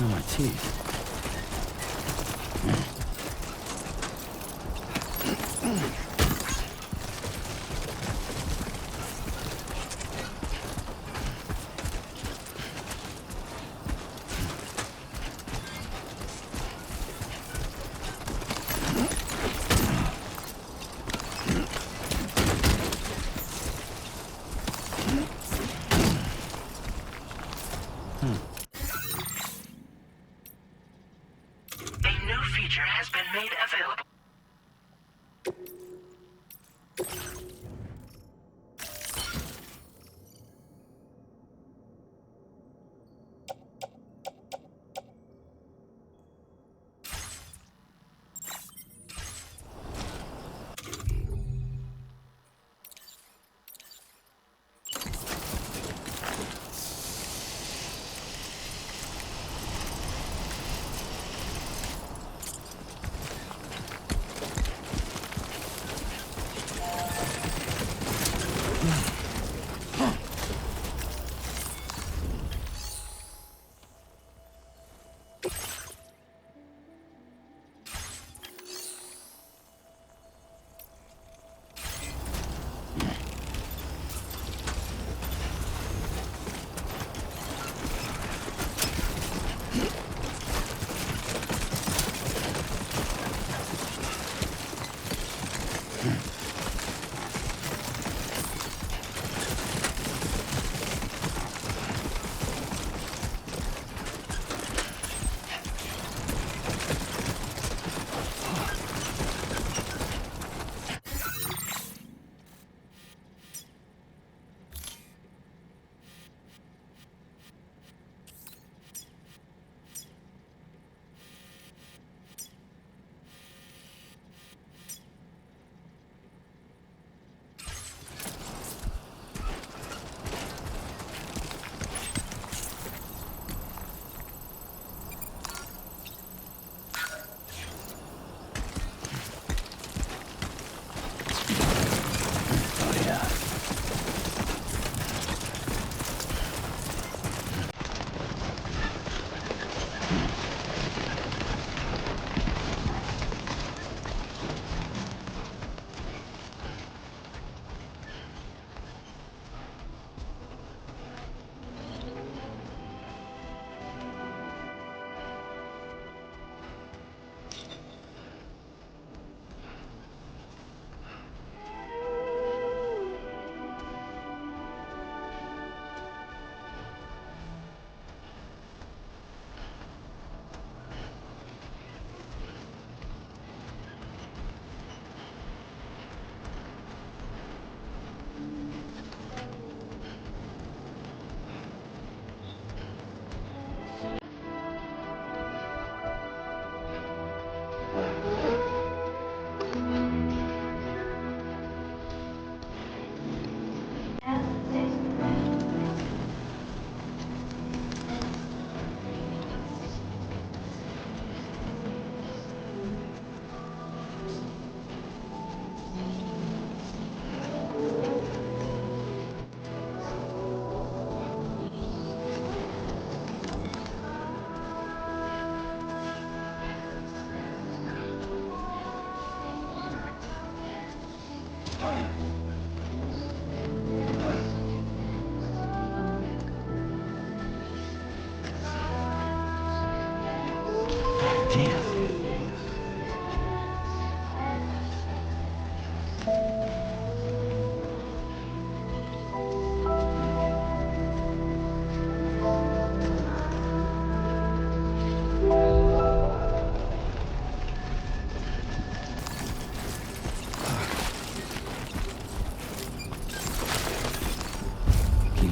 Cleaning my teeth.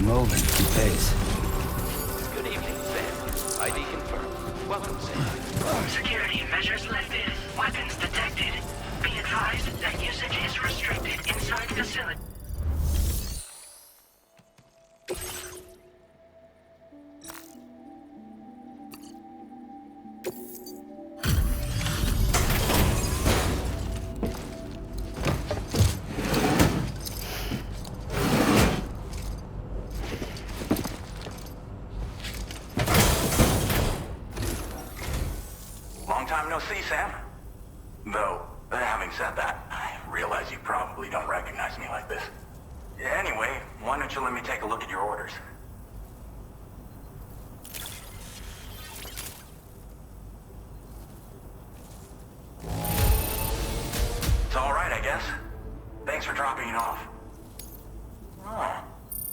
Moving, keep pace. Good evening, Sam. ID confirmed. Welcome, Sam. Security measures lifted. Weapons detected. Be advised that usage is restricted inside facility. Sam? Though, having said that, I realize you probably don't recognize me like this. Anyway, why don't you let me take a look at your orders? It's all right, I guess. Thanks for dropping it off. Oh,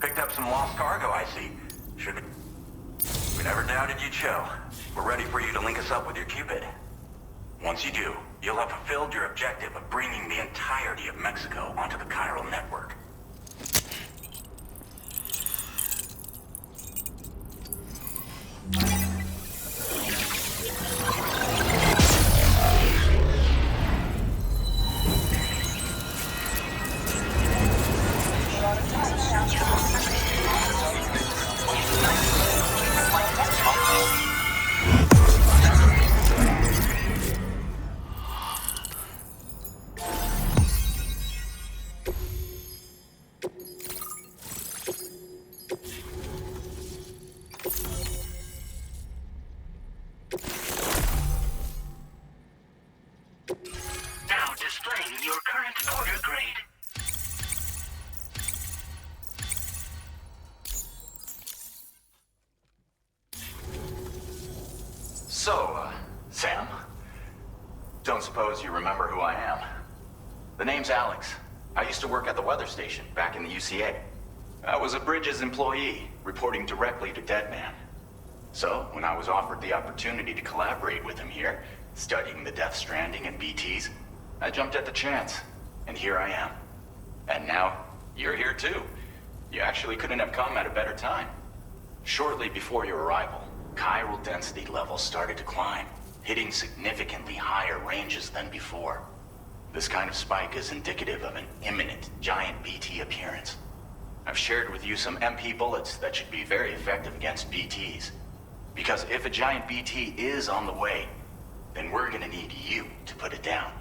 picked up some lost cargo, I see. Should we never doubted you'd show. We're ready for you to link us up with your Cupid. Once you do, you'll have fulfilled your objective of bringing the entirety of Mexico onto the chiral network. Now displaying your current order grade. So, Sam, don't suppose you remember who I am? The name's Alex. I used to work at the weather station back in the UCA. I was a Bridges employee, reporting directly to Deadman. So, when I was offered the opportunity to collaborate with him here, studying the Death Stranding and BTs, I jumped at the chance, and here I am. And now, you're here too. You actually couldn't have come at a better time. Shortly before your arrival, chiral density levels started to climb, hitting significantly higher ranges than before. This kind of spike is indicative of an imminent giant BT appearance. I've shared with you some MP bullets that should be very effective against BTs. Because if a giant BT is on the way, then we're gonna need you to put it down.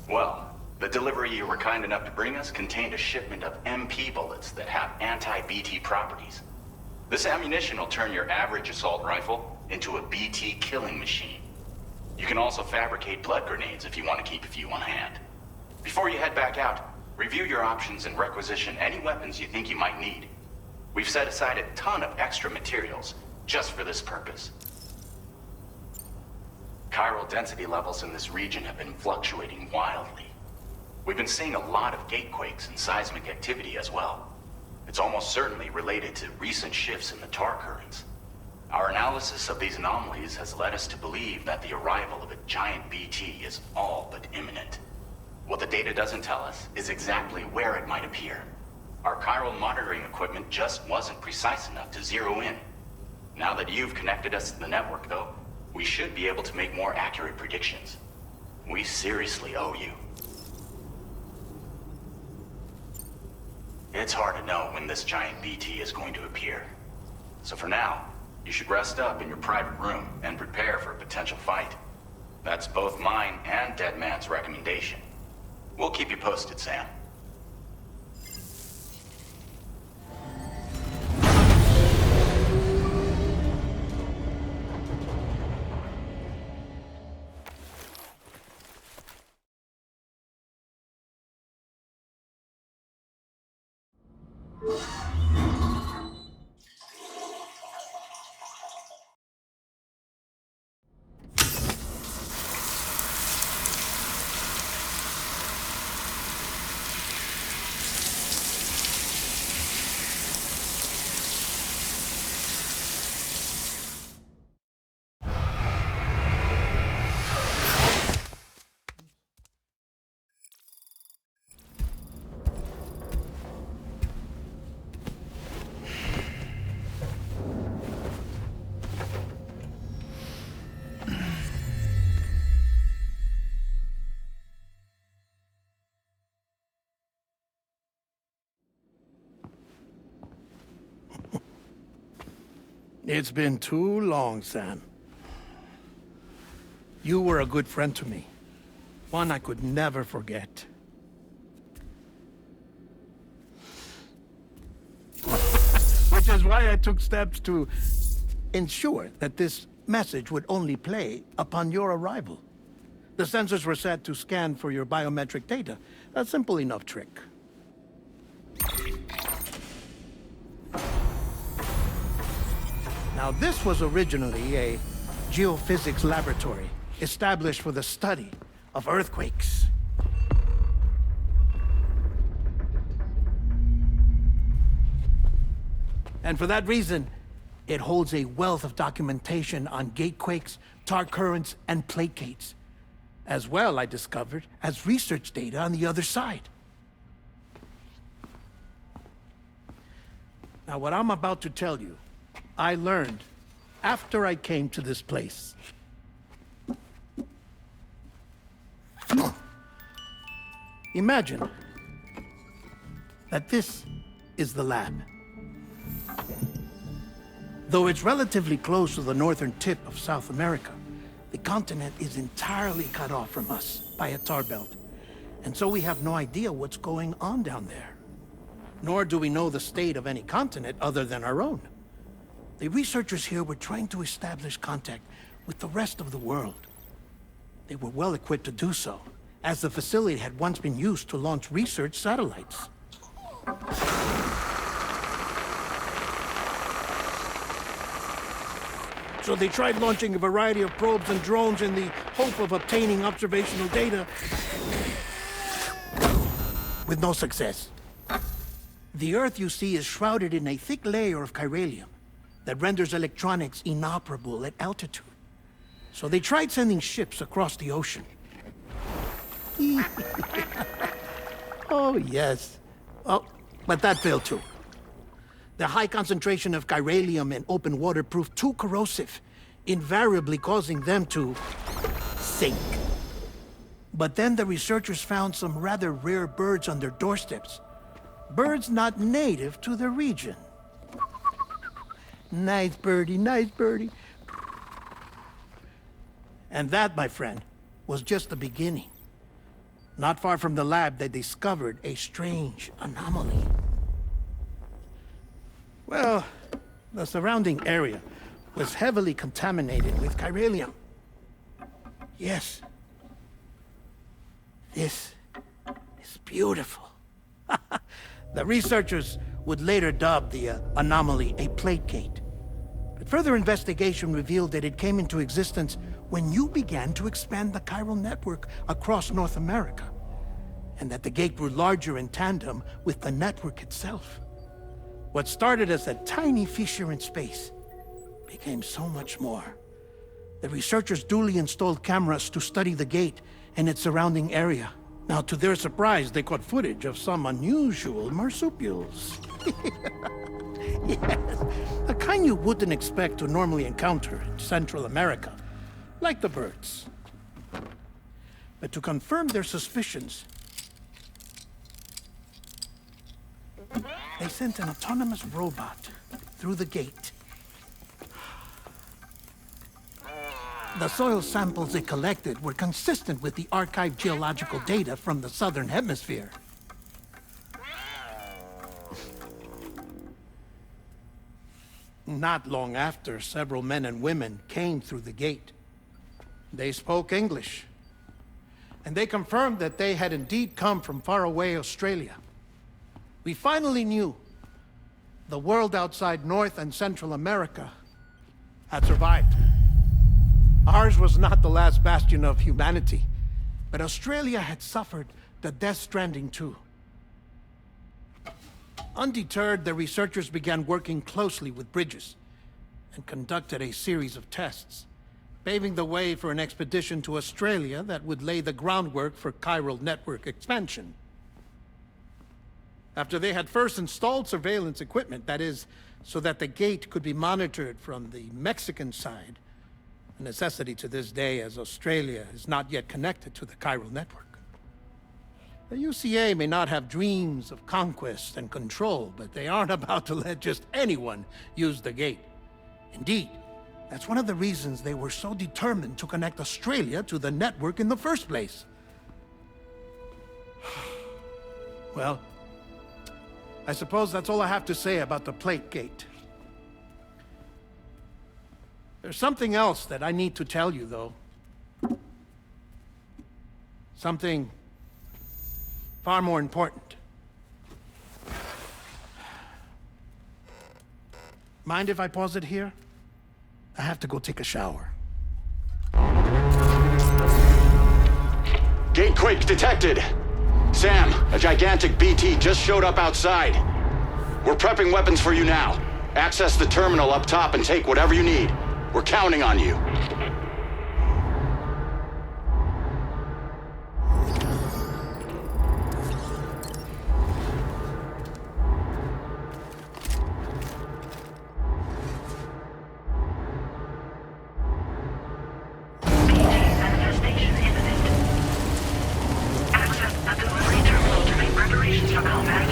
Well, the delivery you were kind enough to bring us contained a shipment of MP bullets that have anti-BT properties. This ammunition will turn your average assault rifle into a BT killing machine. You can also fabricate blood grenades if you want to keep a few on hand. Before you head back out, review your options and requisition any weapons you think you might need. We've set aside a ton of extra materials just for this purpose. Chiral density levels in this region have been fluctuating wildly. We've been seeing a lot of gatequakes and seismic activity as well. It's almost certainly related to recent shifts in the tar currents. Our analysis of these anomalies has led us to believe that the arrival of a giant BT is all but imminent. What the data doesn't tell us is exactly where it might appear. Our chiral monitoring equipment just wasn't precise enough to zero in. Now that you've connected us to the network, though, we should be able to make more accurate predictions. We seriously owe you. It's hard to know when this giant BT is going to appear. So for now, you should rest up in your private room and prepare for a potential fight. That's both mine and Deadman's recommendation. We'll keep you posted, Sam. It's been too long, Sam. You were a good friend to me. One I could never forget. Which is why I took steps to ensure that this message would only play upon your arrival. The sensors were set to scan for your biometric data. A simple enough trick. Now, this was originally a geophysics laboratory established for the study of earthquakes. And for that reason, it holds a wealth of documentation on gatequakes, tar currents, and plate gates. As well, I discovered, as research data on the other side. Now, what I'm about to tell you, I learned after I came to this place. Imagine that this is the lab. Though it's relatively close to the northern tip of South America, the continent is entirely cut off from us by a tar belt. And so we have no idea what's going on down there. Nor do we know the state of any continent other than our own. The researchers here were trying to establish contact with the rest of the world. They were well equipped to do so, as the facility had once been used to launch research satellites. So they tried launching a variety of probes and drones in the hope of obtaining observational data, with no success. The Earth, you see, is shrouded in a thick layer of chiralium that renders electronics inoperable at altitude. So they tried sending ships across the ocean. Oh, yes. Oh, but that failed too. The high concentration of chiralium in open water proved too corrosive, invariably causing them to sink. But then the researchers found some rather rare birds on their doorsteps. Birds not native to the region. Nice birdie, nice birdie. And that, my friend, was just the beginning. Not far from the lab, they discovered a strange anomaly. Well, the surrounding area was heavily contaminated with chiralium. Yes. This is beautiful. The researchers would later dub the anomaly a plate gate. But further investigation revealed that it came into existence when you began to expand the chiral network across North America, and that the gate grew larger in tandem with the network itself. What started as a tiny fissure in space became so much more. The researchers duly installed cameras to study the gate and its surrounding area. Now, to their surprise, they caught footage of some unusual marsupials. Yes, the kind you wouldn't expect to normally encounter in Central America, like the birds. But to confirm their suspicions, they sent an autonomous robot through the gate. The soil samples it collected were consistent with the archived geological data from the southern hemisphere. Not long after, several men and women came through the gate. They spoke English, and they confirmed that they had indeed come from faraway Australia. We finally knew the world outside North and Central America had survived. Ours was not the last bastion of humanity, but Australia had suffered the death stranding too. Undeterred, the researchers began working closely with Bridges and conducted a series of tests, paving the way for an expedition to Australia that would lay the groundwork for chiral network expansion. After they had first installed surveillance equipment, that is, so that the gate could be monitored from the Mexican side, a necessity to this day as Australia is not yet connected to the chiral network. The UCA may not have dreams of conquest and control, but they aren't about to let just anyone use the gate. Indeed, that's one of the reasons they were so determined to connect Australia to the network in the first place. Well, I suppose that's all I have to say about the plate gate. There's something else that I need to tell you, though. Something far more important. Mind if I pause it here? I have to go take a shower. Gatequake detected! Sam, a gigantic BT just showed up outside. We're prepping weapons for you now. Access the terminal up top and take whatever you need. We're counting on you. Manifestation imminent. Access the delivery terminal to make preparations for combat.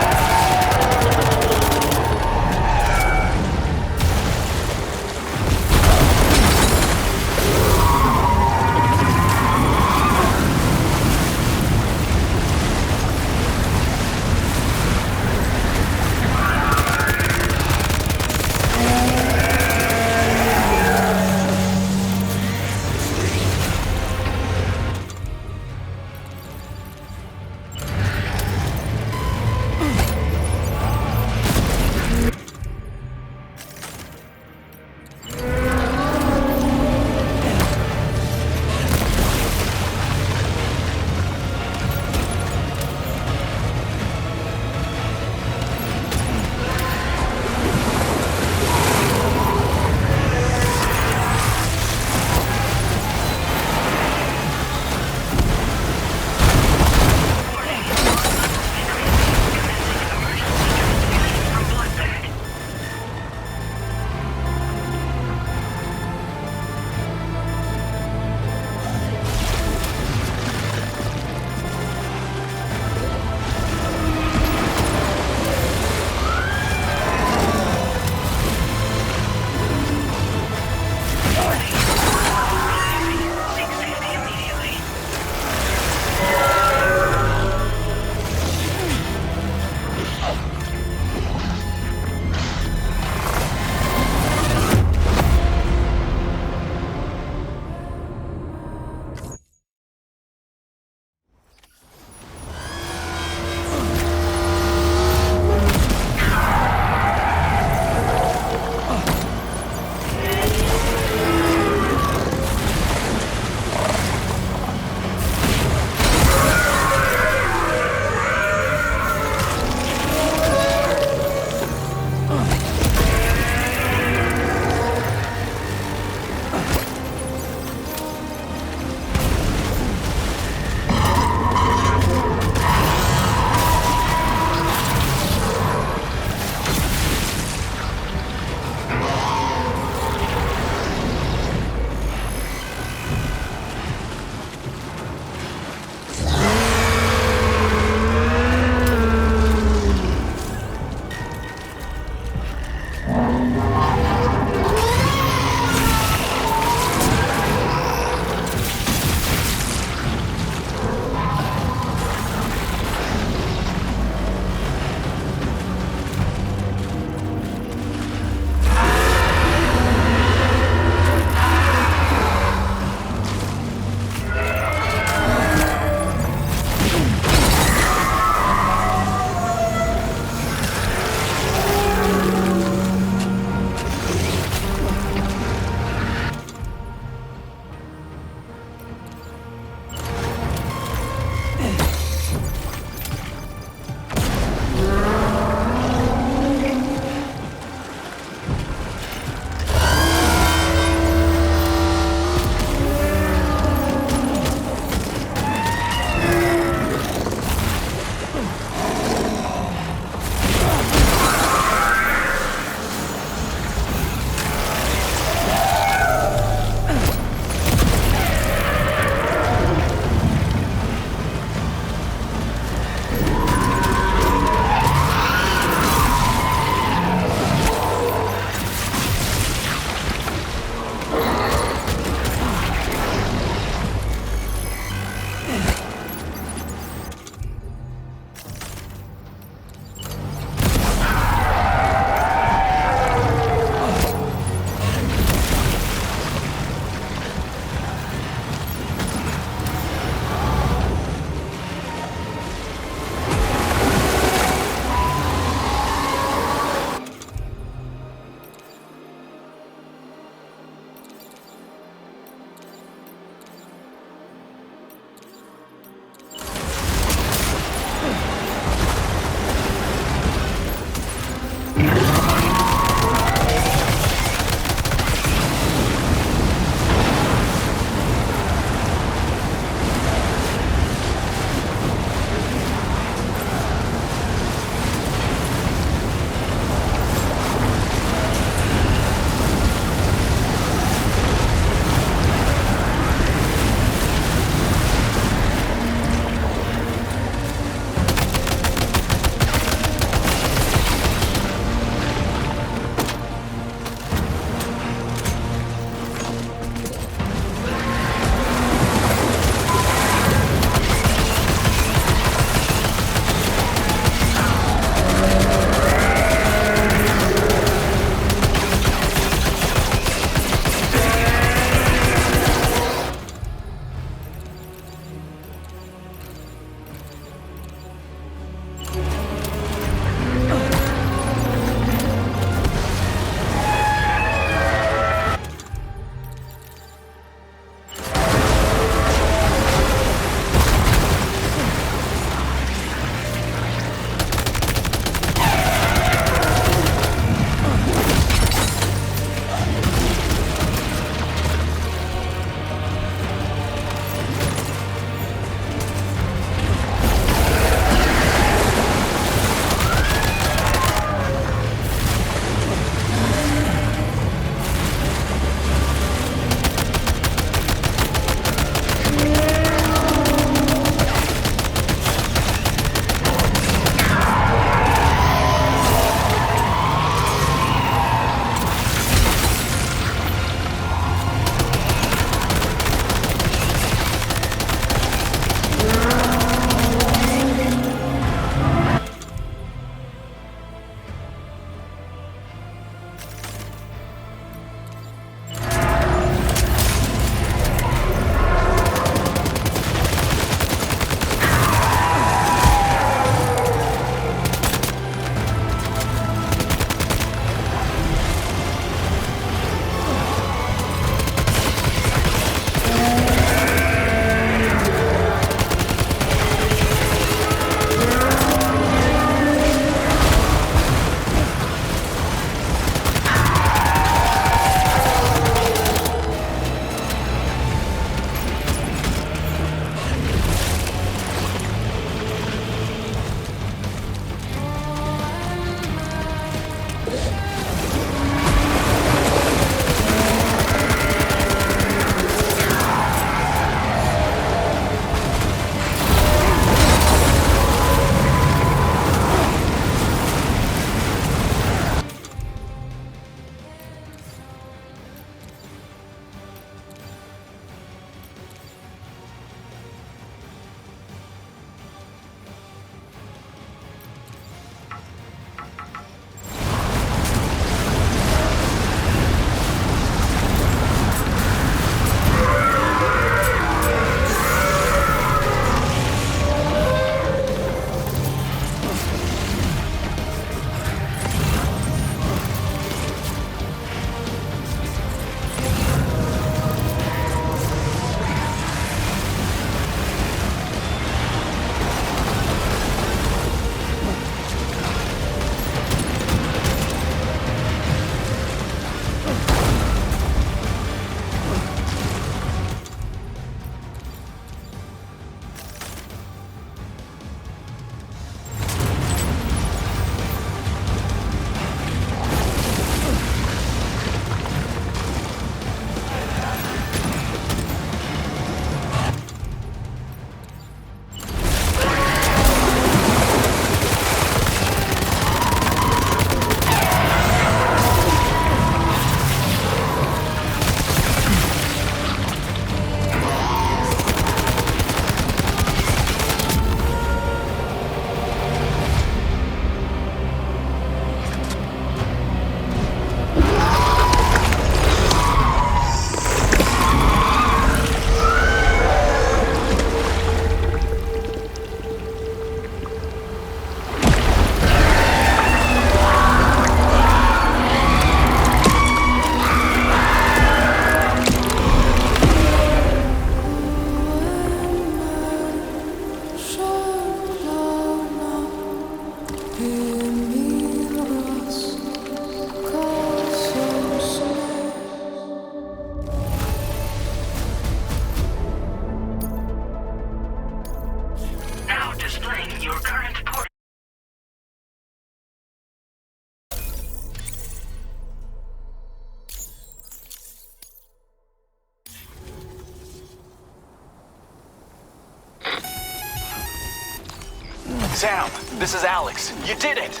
Sam, this is Alex. You did it!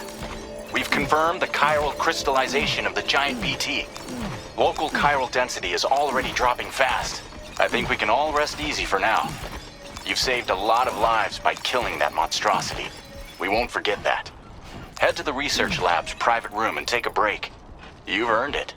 We've confirmed the chiral crystallization of the giant BT. Local chiral density is already dropping fast. I think we can all rest easy for now. You've saved a lot of lives by killing that monstrosity. We won't forget that. Head to the research lab's private room and take a break. You've earned it.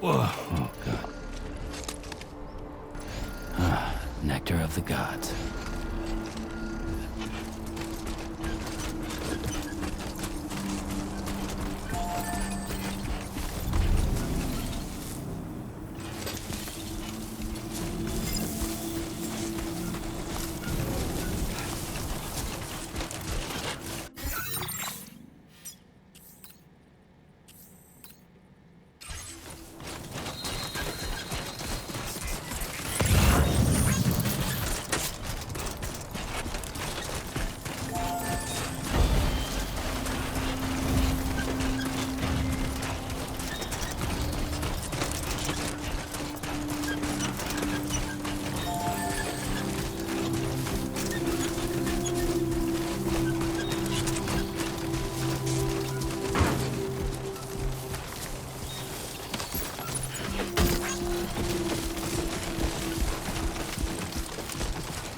Whoa, oh God. Nectar of the gods.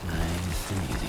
Nice and easy.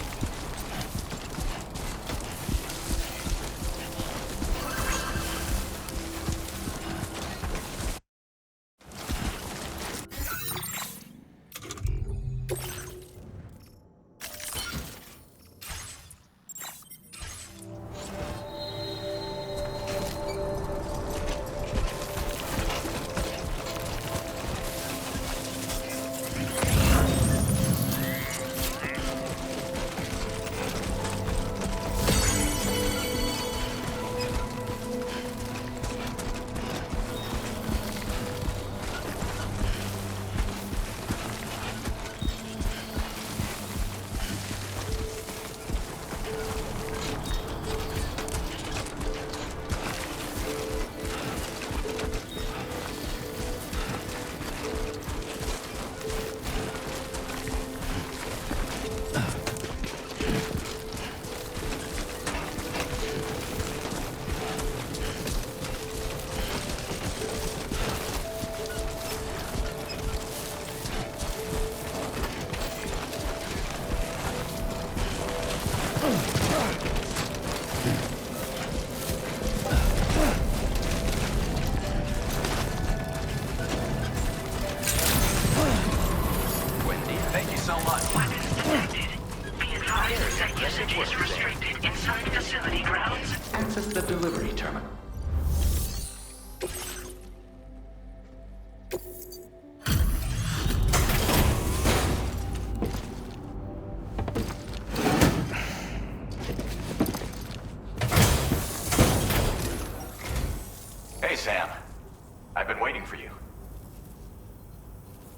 Wendy, thank you so much. Weapons detected. Be advised that usage is restricted inside facility grounds. Access the delivery terminal. Hey, Sam. I've been waiting for you.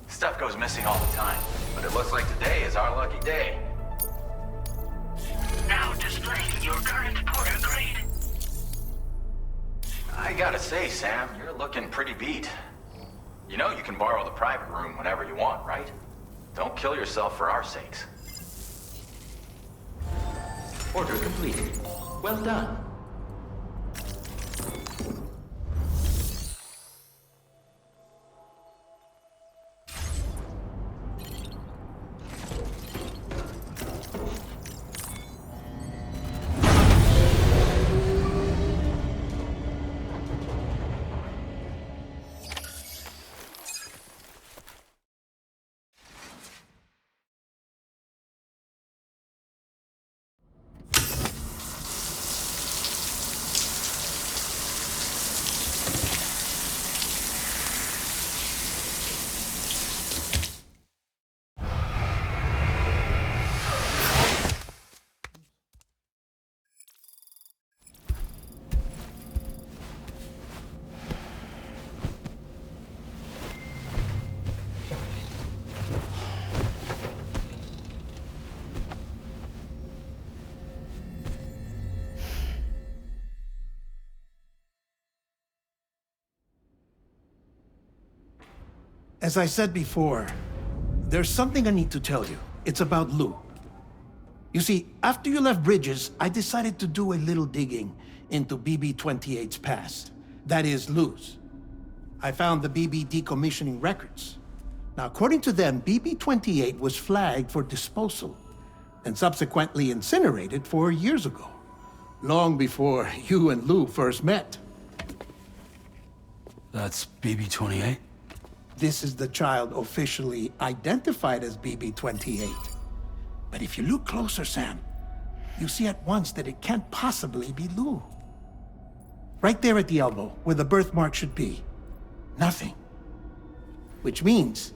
Stuff goes missing all the time, but it looks like today is our lucky day. Now displaying your current porter grade. I gotta say, Sam, you're looking pretty beat. You know you can borrow the private room whenever you want, right? Don't kill yourself for our sakes. Order completed. Well done. As I said before, there's something I need to tell you. It's about Lou. You see, after you left Bridges, I decided to do a little digging into BB-28's past. That is, Lou's. I found the BB decommissioning records. Now, according to them, BB-28 was flagged for disposal and subsequently incinerated 4 years ago, long before you and Lou first met. That's BB-28? This is the child officially identified as BB-28. But if you look closer, Sam, you see at once that it can't possibly be Lou. Right there at the elbow, where the birthmark should be. Nothing. Which means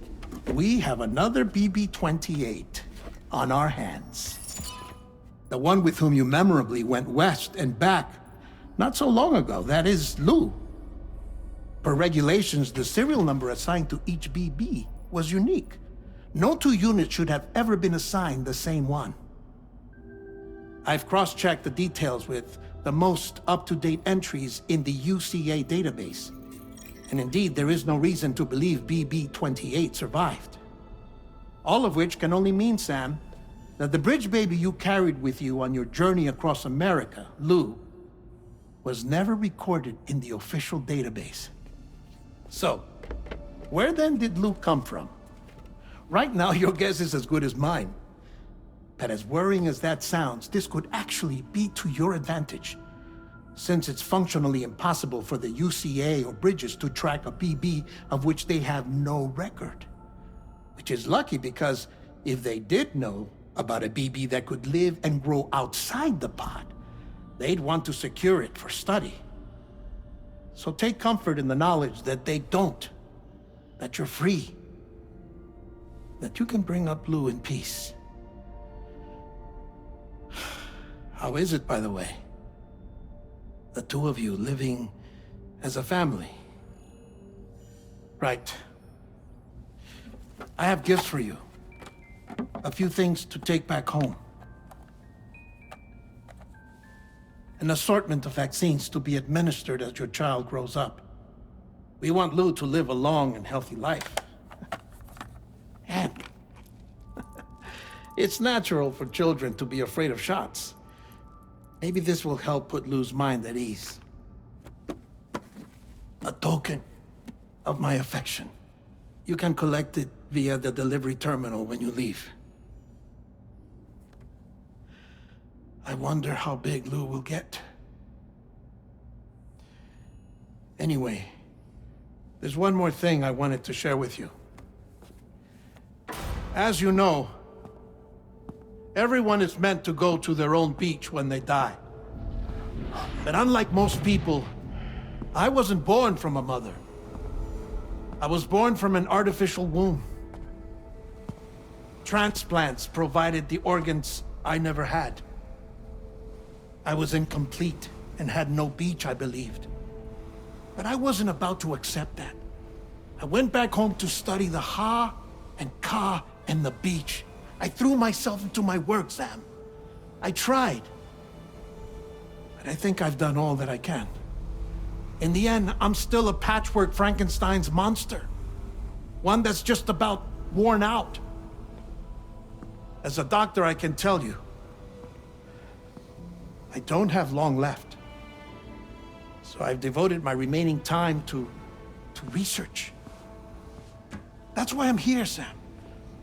we have another BB-28 on our hands. The one with whom you memorably went west and back not so long ago, that is Lou. Per regulations, the serial number assigned to each BB was unique. No two units should have ever been assigned the same one. I've cross-checked the details with the most up-to-date entries in the UCA database. And indeed, there is no reason to believe BB-28 survived. All of which can only mean, Sam, that the bridge baby you carried with you on your journey across America, Lou, was never recorded in the official database. So, where then did Lou come from? Right now, your guess is as good as mine. But as worrying as that sounds, this could actually be to your advantage, since it's functionally impossible for the UCA or Bridges to track a BB of which they have no record. Which is lucky because if they did know about a BB that could live and grow outside the pod, they'd want to secure it for study. So take comfort in the knowledge that they don't, that you're free, that you can bring up Lou in peace. How is it, by the way? The two of you living as a family. Right. I have gifts for you. A few things to take back home. An assortment of vaccines to be administered as your child grows up. We want Lou to live a long and healthy life. And it's natural for children to be afraid of shots. Maybe this will help put Lou's mind at ease. A token of my affection. You can collect it via the delivery terminal when you leave. I wonder how big Lou will get. Anyway, there's one more thing I wanted to share with you. As you know, everyone is meant to go to their own beach when they die. But unlike most people, I wasn't born from a mother. I was born from an artificial womb. Transplants provided the organs I never had. I was incomplete and had no beach, I believed. But I wasn't about to accept that. I went back home to study the Ha and Ka and the beach. I threw myself into my work, Sam. I tried. But I think I've done all that I can. In the end, I'm still a patchwork Frankenstein's monster. One that's just about worn out. As a doctor, I can tell you, I don't have long left. So I've devoted my remaining time to research. That's why I'm here, Sam.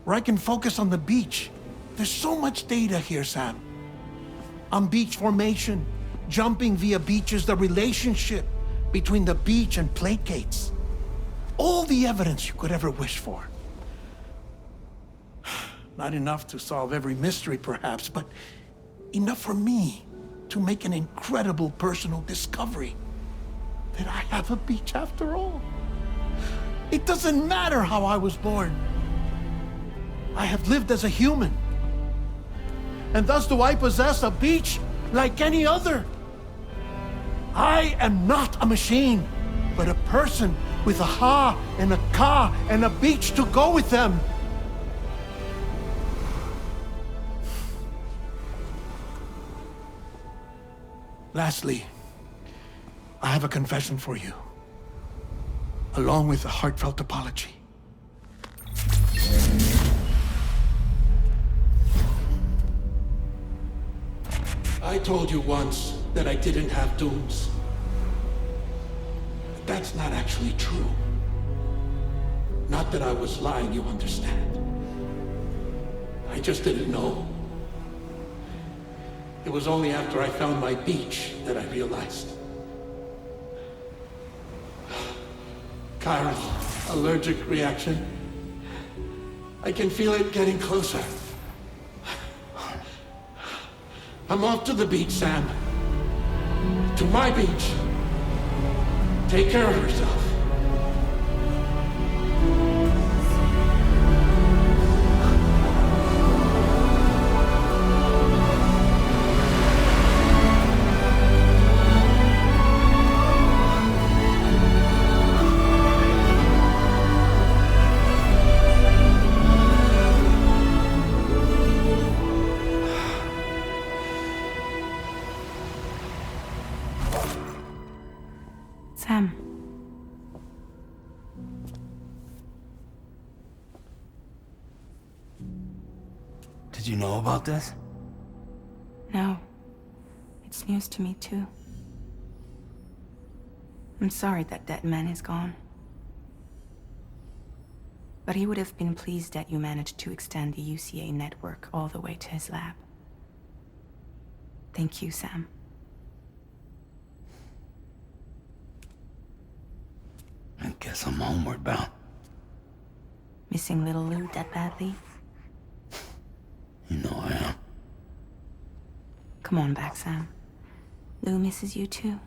Where I can focus on the beach. There's so much data here, Sam. On beach formation, jumping via beaches, the relationship between the beach and placates. All the evidence you could ever wish for. Not enough to solve every mystery, perhaps, but enough for me to make an incredible personal discovery. That I have a beach after all. It doesn't matter how I was born. I have lived as a human. And thus do I possess a beach like any other. I am not a machine, but a person with a ha and a ka and a beach to go with them. Lastly, I have a confession for you, along with a heartfelt apology. I told you once that I didn't have dooms. But that's not actually true. Not that I was lying, you understand. I just didn't know. It was only after I found my beach that I realized. Chiral allergic reaction. I can feel it getting closer. I'm off to the beach, Sam. To my beach. Take care of yourself. Sam. Did you know about this? No. It's news to me, too. I'm sorry that that man is gone. But he would have been pleased that you managed to extend the UCA network all the way to his lab. Thank you, Sam. I guess I'm homeward bound. Missing little Lou that badly? You know I am. Come on back, Sam. Lou misses you too.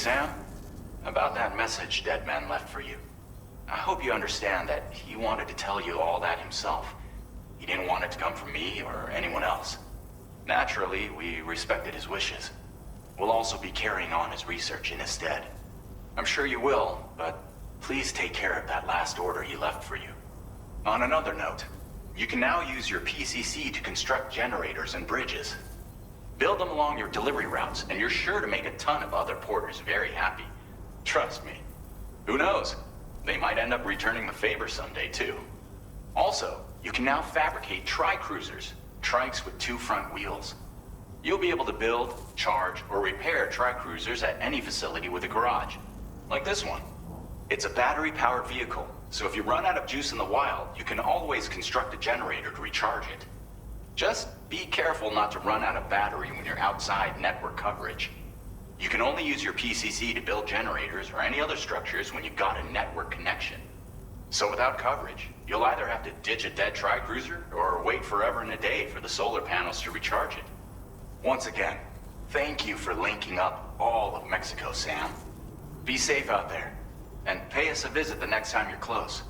Sam. About that message Deadman left for you. I hope you understand that he wanted to tell you all that himself. He didn't want it to come from me or anyone else. Naturally, we respected his wishes. We'll also be carrying on his research in his stead. I'm sure you will, but please take care of that last order he left for you. On another note, you can now use your PCC to construct generators and bridges. Build them along your delivery routes, and you're sure to make a ton of other porters very happy. Trust me. Who knows? They might end up returning the favor someday, too. Also, you can now fabricate tri-cruisers, trikes with 2 front wheels. You'll be able to build, charge, or repair tri-cruisers at any facility with a garage. Like this one. It's a battery-powered vehicle, so if you run out of juice in the wild, you can always construct a generator to recharge it. Just be careful not to run out of battery when you're outside network coverage. You can only use your PCC to build generators or any other structures when you've got a network connection. So without coverage, you'll either have to ditch a dead tri-cruiser or wait forever and a day for the solar panels to recharge it. Once again, thank you for linking up all of Mexico, Sam. Be safe out there, and pay us a visit the next time you're close.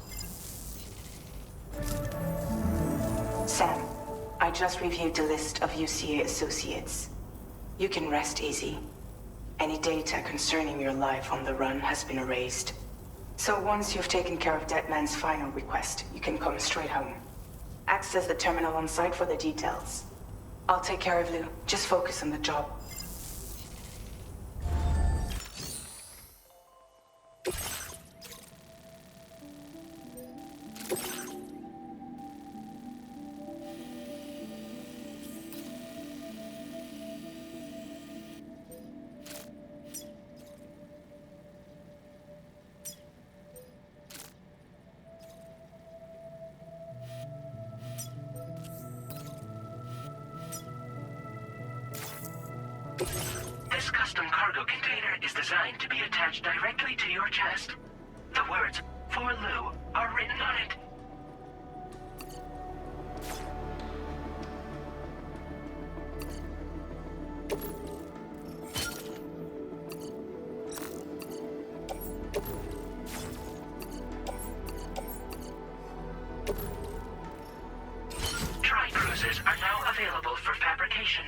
Sam, I just reviewed the list of UCA associates. You can rest easy. Any data concerning your life on the run has been erased. So once you've taken care of Deadman's final request, you can come straight home. Access the terminal on site for the details. I'll take care of Lou. Just focus on the job. This custom cargo container is designed to be attached directly to your chest. The words, "For Lou," are written on it. Tri-cruisers are now available for fabrication.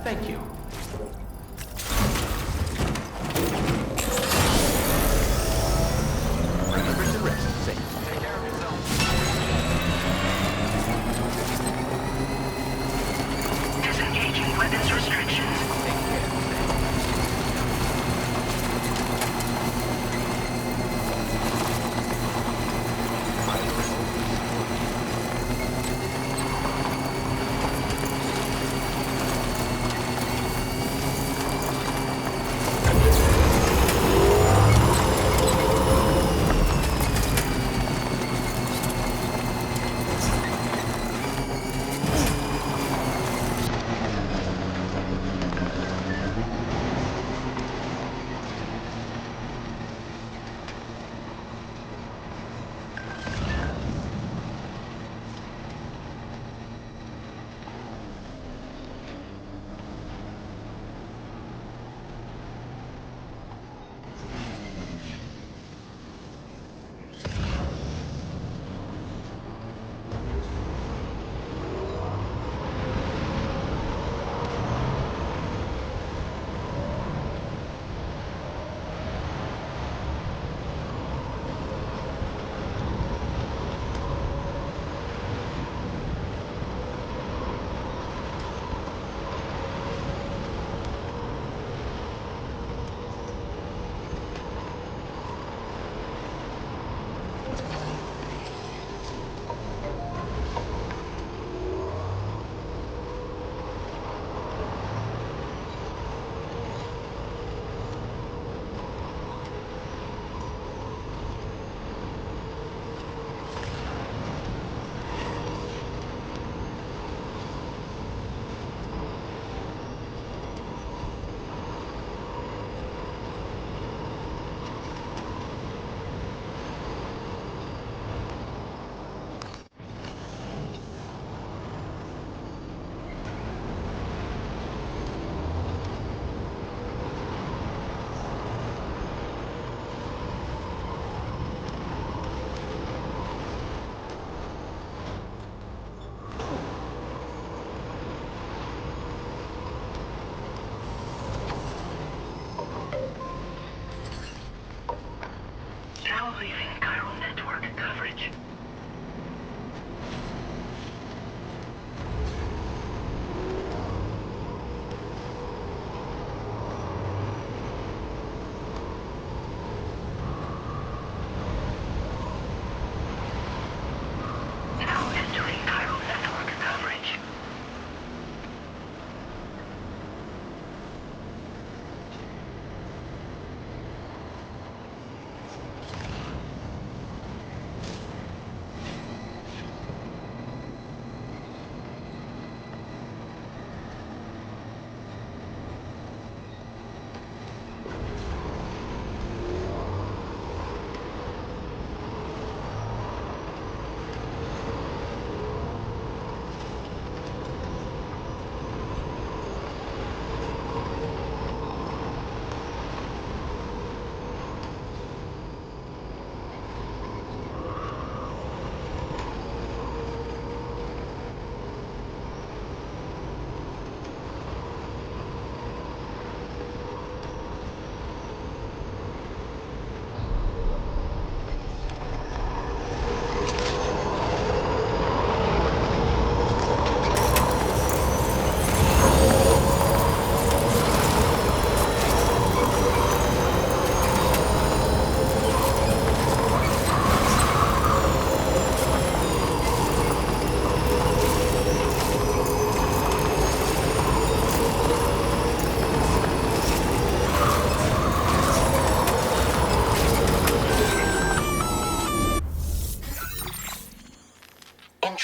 Thank you. Remember to rest safe. Take care of yourself. Disengaging weapons restrictions. Take care.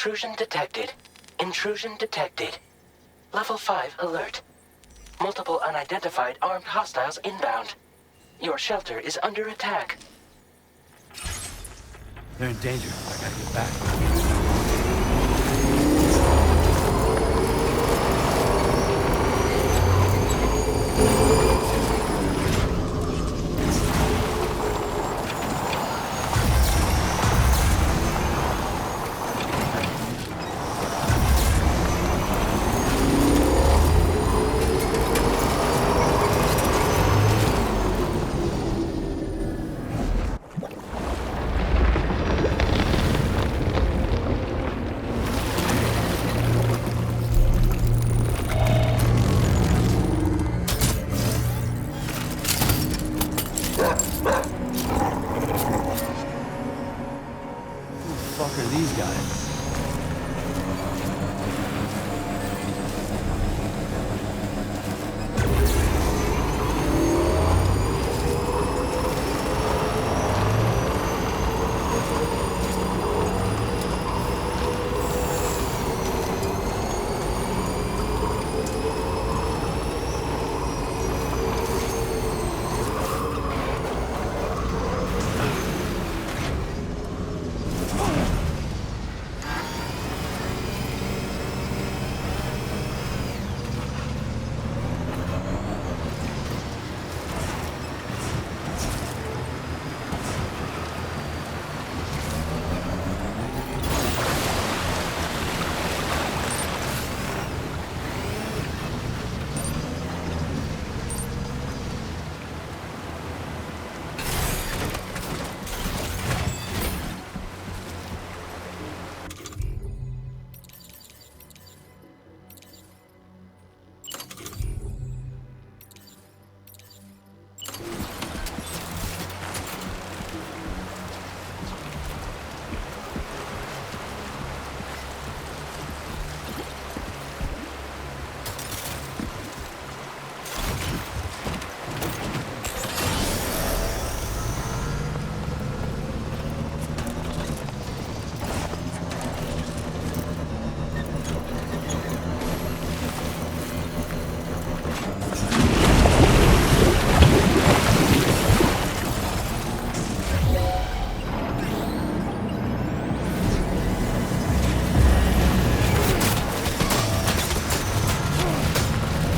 Intrusion detected. Intrusion detected. Level 5 alert. Multiple unidentified armed hostiles inbound. Your shelter is under attack. They're in danger. I gotta get back.